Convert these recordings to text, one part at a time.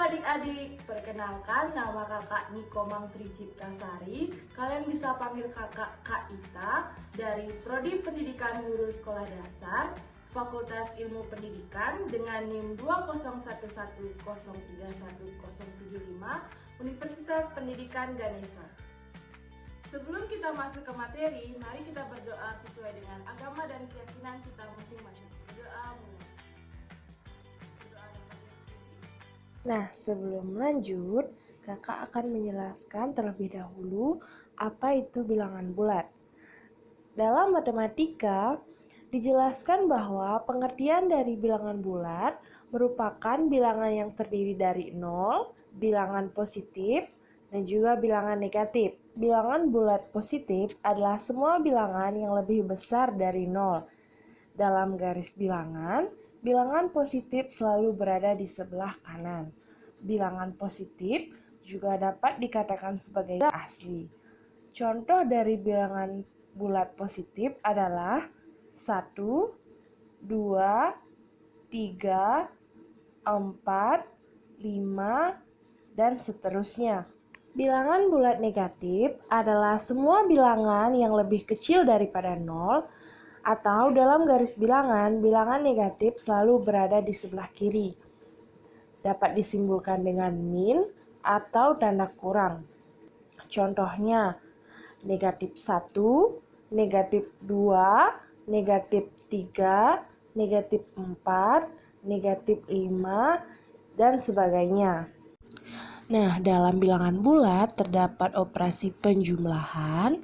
adik-adik, perkenalkan nama kakak Niko Mangtri Ciptasari. Kalian bisa panggil kakak Kak Ita dari Prodi Pendidikan Guru Sekolah Dasar, Fakultas Ilmu Pendidikan dengan NIM 20110310075 Universitas Pendidikan Ganesha. Sebelum kita masuk ke materi, mari kita berdoa sesuai dengan agama dan keyakinan kita masing-masing. Berdoa mulai. Nah, sebelum lanjut, kakak akan menjelaskan terlebih dahulu apa itu bilangan bulat. Dalam matematika, dijelaskan bahwa pengertian dari bilangan bulat merupakan bilangan yang terdiri dari 0, bilangan positif, dan juga bilangan negatif. Bilangan bulat positif adalah semua bilangan yang lebih besar dari 0. Dalam garis bilangan, bilangan positif selalu berada di sebelah kanan. Bilangan positif juga dapat dikatakan sebagai asli. Contoh dari bilangan bulat positif adalah 1, 2, 3, 4, 5, dan seterusnya. Bilangan bulat negatif adalah semua bilangan yang lebih kecil daripada 0, atau dalam garis bilangan, bilangan negatif selalu berada di sebelah kiri. Dapat disimpulkan dengan min atau tanda kurang. Contohnya, negatif 1, negatif 2, negatif 3, negatif 4, negatif 5, dan sebagainya. Nah, dalam bilangan bulat terdapat operasi penjumlahan,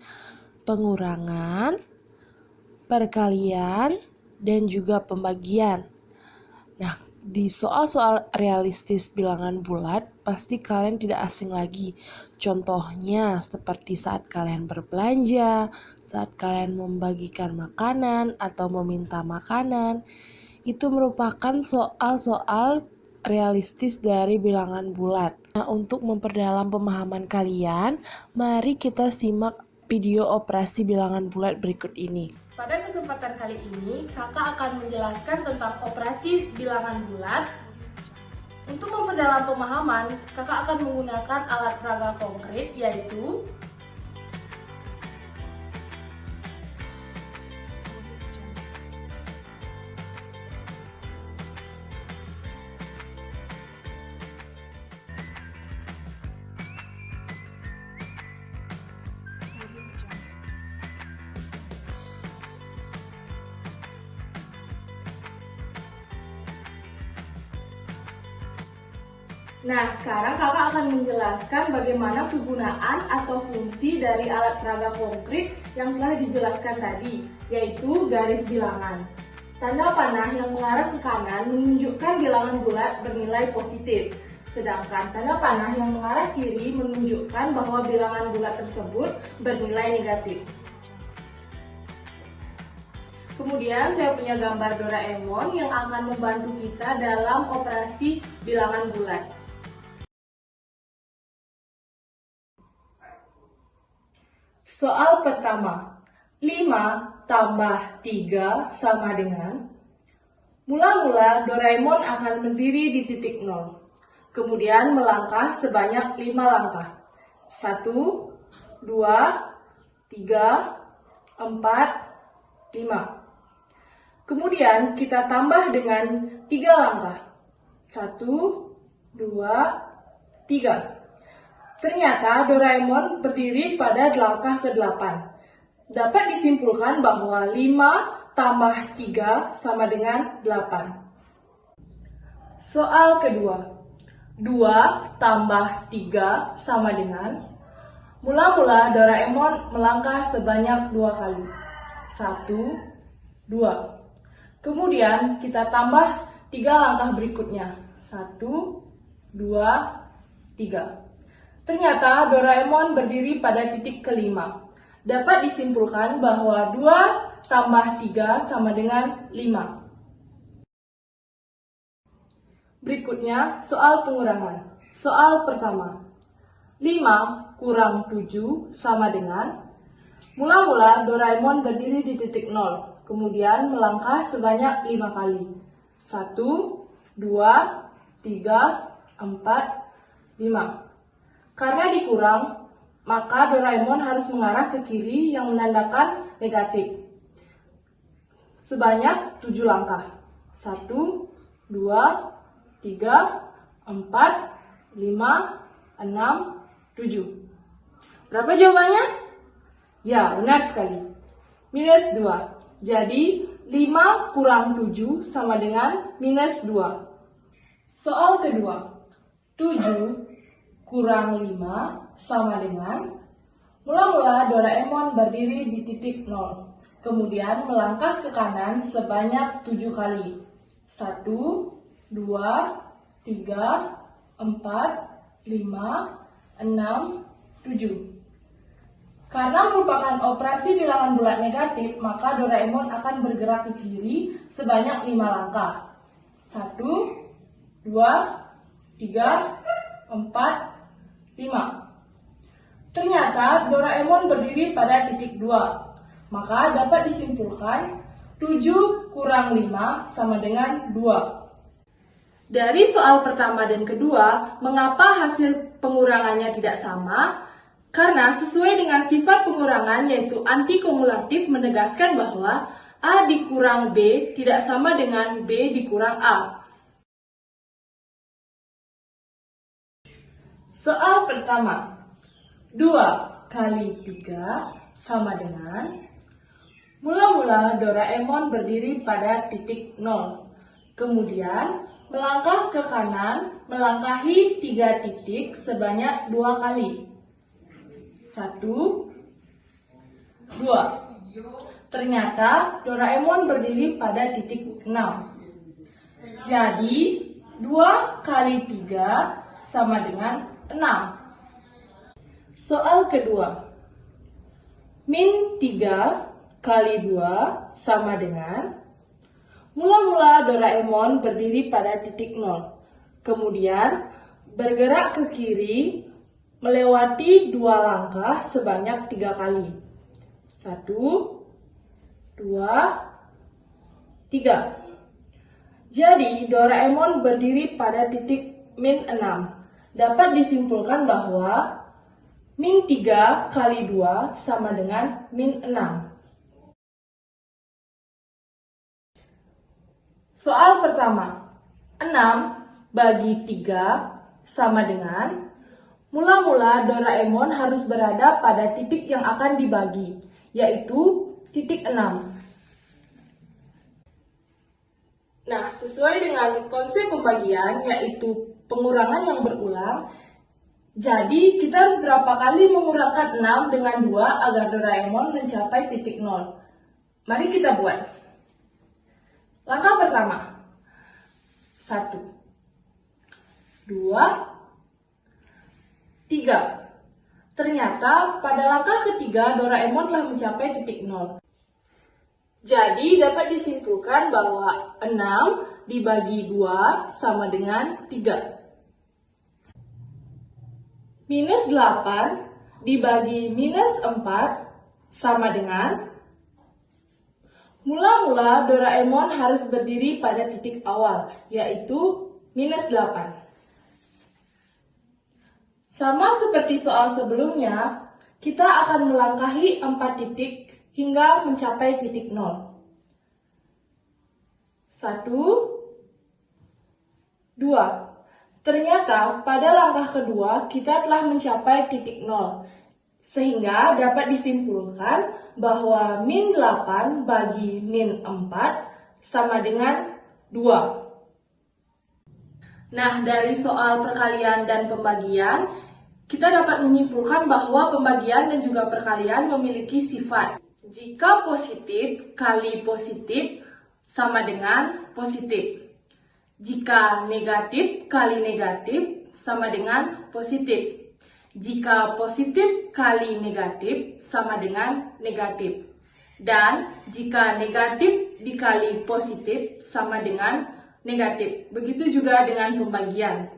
pengurangan, perkalian, dan juga pembagian. Nah, di soal-soal realistis bilangan bulat, pasti kalian tidak asing lagi. Contohnya seperti saat kalian berbelanja, saat kalian membagikan makanan atau meminta makanan. Itu merupakan soal-soal realistis dari bilangan bulat. Nah, untuk memperdalam pemahaman kalian, mari kita simak video operasi bilangan bulat berikut ini. Pada kesempatan kali ini, kakak akan menjelaskan tentang operasi bilangan bulat. Untuk memperdalam pemahaman, kakak akan menggunakan alat peraga konkret, yaitu Nah, sekarang kakak akan menjelaskan bagaimana kegunaan atau fungsi dari alat peraga konkret yang telah dijelaskan tadi, yaitu garis bilangan. Tanda panah yang mengarah ke kanan menunjukkan bilangan bulat bernilai positif, sedangkan tanda panah yang mengarah kiri menunjukkan bahwa bilangan bulat tersebut bernilai negatif. Kemudian saya punya gambar Doraemon yang akan membantu kita dalam operasi bilangan bulat. Soal pertama, 5 tambah 3 sama dengan. Mula-mula Doraemon akan berdiri di titik 0. Kemudian melangkah sebanyak 5 langkah. 1, 2, 3, 4, 5. Kemudian kita tambah dengan 3 langkah. 1, 2, 3. Ternyata Doraemon berdiri pada langkah ke-8. Dapat disimpulkan bahwa 5 tambah 3 sama dengan 8. Soal kedua, 2 tambah 3 sama dengan. Mula-mula Doraemon melangkah sebanyak 2 kali. 1, 2. Kemudian kita tambah 3 langkah berikutnya. 1, 2, 3. Ternyata Doraemon berdiri pada titik ke-5. Dapat disimpulkan bahwa 2 tambah 3 sama dengan 5. Berikutnya, soal pengurangan. Soal pertama, 5 kurang 7 sama dengan. Mula-mula Doraemon berdiri di titik 0, kemudian melangkah sebanyak 5 kali. 1, 2, 3, 4, 5. Karena dikurang, maka Doraemon harus mengarah ke kiri yang menandakan negatif. Sebanyak 7 langkah. 1, 2, 3, 4, 5, 6, 7. Berapa jawabannya? Ya, benar sekali. Minus 2. Jadi, 5 kurang 7 sama dengan minus 2. Soal kedua. 7 kurang 5 sama dengan, mula-mula Doraemon berdiri di titik 0. Kemudian melangkah ke kanan sebanyak 7 kali. 1, 2, 3, 4, 5, 6, 7. Karena merupakan operasi bilangan bulat negatif, maka Doraemon akan bergerak ke kiri sebanyak 5 langkah. 1, 2, 3, 4, 5. Ternyata Doraemon berdiri pada titik 2. Maka dapat disimpulkan 7 kurang 5 sama dengan 2. Dari soal pertama dan kedua, mengapa hasil pengurangannya tidak sama? Karena sesuai dengan sifat pengurangan yaitu antikumulatif menegaskan bahwa A dikurang B tidak sama dengan B dikurang A. Soal pertama, 2 kali 3 sama dengan, mula-mula Doraemon berdiri pada titik 0. Kemudian melangkah ke kanan, melangkahi 3 titik sebanyak 2 kali. 1, 2. Ternyata Doraemon berdiri pada titik 6. Jadi 2 kali 3 sama dengan 6. Soal kedua. Min 3 kali 2 sama dengan, mula-mula Doraemon berdiri pada titik 0. Kemudian bergerak ke kiri melewati 2 langkah sebanyak 3 kali. 1, 2, 3. Jadi Doraemon berdiri pada titik min 6. Dapat disimpulkan bahwa min 3 kali 2 sama dengan min 6. Soal pertama, 6 bagi 3 sama dengan, mula-mula Doraemon harus berada pada titik yang akan dibagi, yaitu titik 6. Nah, sesuai dengan konsep pembagian, yaitu pengurangan yang berulang, jadi kita harus berapa kali mengurangkan 6 dengan 2 agar Doraemon mencapai titik 0. Mari kita buat. Langkah pertama. 1, 2, 3. Ternyata pada langkah ketiga Doraemon telah mencapai titik 0. Jadi dapat disimpulkan bahwa 6 dibagi 2 sama dengan 3. Minus 8 dibagi minus 4 sama dengan, mula-mula Doraemon harus berdiri pada titik awal, yaitu minus 8. Sama seperti soal sebelumnya, kita akan melangkahi 4 titik hingga mencapai titik 0. 1, 2. Ternyata pada langkah kedua kita telah mencapai titik 0. Sehingga dapat disimpulkan bahwa min 8 bagi min 4 sama dengan 2. Nah, dari soal perkalian dan pembagian, kita dapat menyimpulkan bahwa pembagian dan juga perkalian memiliki sifat. Jika positif kali positif sama dengan positif. Jika negatif kali negatif sama dengan positif. Jika positif kali negatif sama dengan negatif. Dan jika negatif dikali positif sama dengan negatif. Begitu juga dengan pembagian.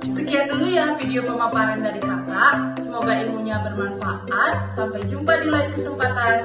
Sekian dulu ya video pemaparan dari kakak. Semoga ilmunya bermanfaat. Sampai jumpa di lain kesempatan.